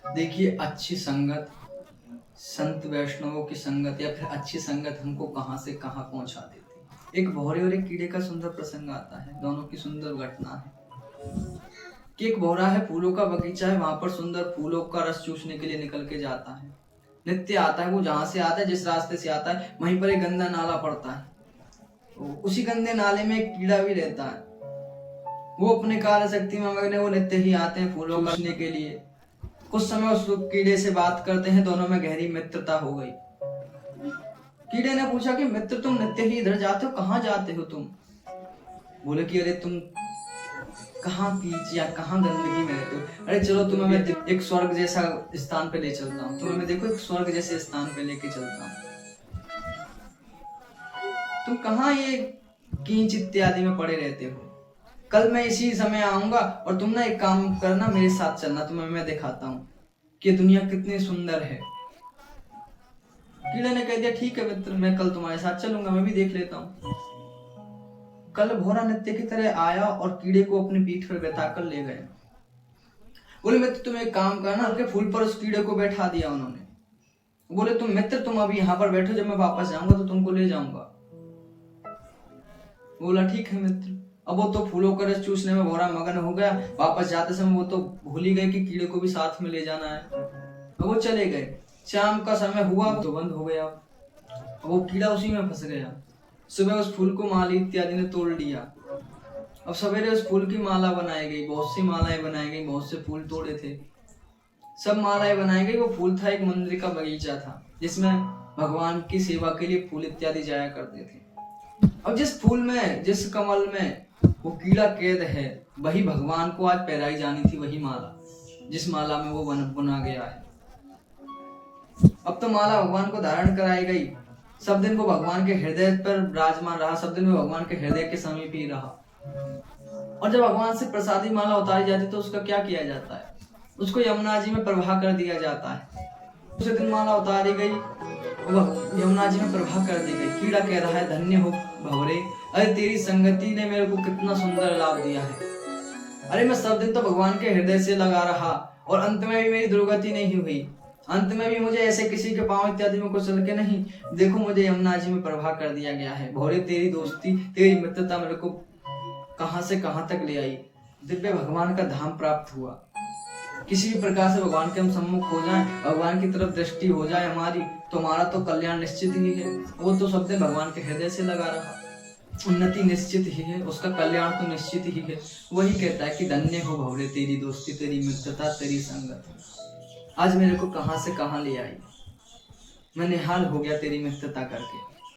देखिए, अच्छी संगत, संत वैष्णवों की संगत या फिर अच्छी संगत हमको कहाँ से कहाँ पहुँचा देती है। एक भौरे और एक कीड़े का सुंदर प्रसंग आता है, दोनों की सुंदर घटना है कि एक भौरा है, फूलों का बगीचा है, वहां पर सुंदर फूलों का रस चूसने के लिए निकल के जाता है। नित्य आता है, वो जहां से आता है, जिस रास्ते से आता है, वहीं पर एक गंदा नाला पड़ता है। तो उसी गंदे नाले में एक कीड़ा भी रहता है। वो अपने कार्य शक्ति में मग्न है, वो नित्य ही आते हैं फूलों को चूसने के लिए। कुछ समय उस कीड़े से बात करते हैं, दोनों में गहरी मित्रता हो गई। कीड़े ने पूछा कि मित्र, तुम नित्य ही इधर जाते हो, कहाँ जाते हो तुम? बोले कि अरे तुम कहाँ कीच या कहाँ गंदगी में रहते हो? अरे चलो तुम्हें मैं एक स्वर्ग जैसा स्थान पे ले चलता हूँ, तुम्हें मैं देखो एक स्वर्ग जैसे स्थान पे लेके चलता हूँ। तुम कहाँ ये कीच इत्यादि में पड़े रहते हो? कल मैं इसी समय आऊंगा और तुम ना एक काम करना, मेरे साथ चलना, तुम्हें मैं दिखाता हूँ कि दुनिया कितनी सुंदर है। कीड़े ने कह दिया, ठीक है मित्र, मैं कल तुम्हारे साथ चलूंगा, मैं भी देख लेता हूँ। कल भौरा नित्य की तरह आया और कीड़े को अपनी पीठ पर बैठाकर ले गए। बोले मित्र, तुम एक काम करना, के फूल पर उस कीड़े को बैठा दिया उन्होंने। बोले तुम मित्र, तुम अभी यहाँ पर बैठो, जब मैं वापस जाऊंगा तो तुमको ले जाऊंगा। बोला ठीक है मित्र। अब वो तो फूलों का रस चूसने में भौरा मगन हो गया। वापस जाते समय वो तो भूल ही गए कि कीड़े को भी साथ में ले जाना है। अब वो चले गए। शाम का समय हुआ तो बंद हो गया, वो कीड़ा उसी में फंस गया। सुबह उस फूल को माली इत्यादि ने तोड़ लिया। अब सवेरे उस फूल की माला बनाई गई, बहुत सी मालाएं बनाई गई, बहुत से फूल तोड़े थे, सब मालाएं बनाई गई। वो फूल था एक मंदिर का बगीचा था, जिसमें भगवान की सेवा के लिए फूल इत्यादि जाया करते थे। अब जिस फूल में, जिस कमल में वो कीड़ा कैद है, वही भगवान को आज पहनाई जानी थी, वही माला, जिस माला में वो बुना गया है। अब तो माला भगवान को धारण कराई गई। सब दिन वो भगवान के हृदय पर विराजमान रहा, सब दिन वो भगवान के हृदय के समीप ही रहा। और जब भगवान से प्रसादी माला उतारी जाती तो उसका क्या किया जाता है? उसको यमुना जी में प्रवाह कर दिया जाता है। उसे दिन माला उतारी गई, यमुना जी में प्रवाह कर दी गई। कीड़ा कह रहा है, धन्य हो भंवरे, अरे तेरी संगति ने मेरे को कितना सुंदर लाभ दिया है। अरे मैं सब दिन तो भगवान के हृदय से लगा रहा और अंत में भी मेरी दुर्गति नहीं हुई, अंत में भी मुझे ऐसे किसी के पांव इत्यादि में कुचल के नहीं, देखो मुझे यमुना जी में प्रवाह कर दिया गया है। भौरे तेरी दोस्ती, तेरी मित्रता मेरे को कहां से कहां तक ले आई। दिव्य भगवान का धाम प्राप्त हुआ। किसी भी प्रकार से भगवान के हम सम्मुख हो जाएं, भगवान की तरफ दृष्टि हो जाए हमारी, तो हमारा तो कल्याण निश्चित ही है। वो तो सब दिन भगवान के हृदय से लगा रहा, उन्नति निश्चित ही है, उसका कल्याण तो निश्चित ही है। वही कहता है कि धन्य हो भंवरे तेरी दोस्ती, तेरी मित्रता, तेरी संगत, आज मेरे को कहां से कहां ले आई। मैं निहाल हो गया तेरी मित्रता करके।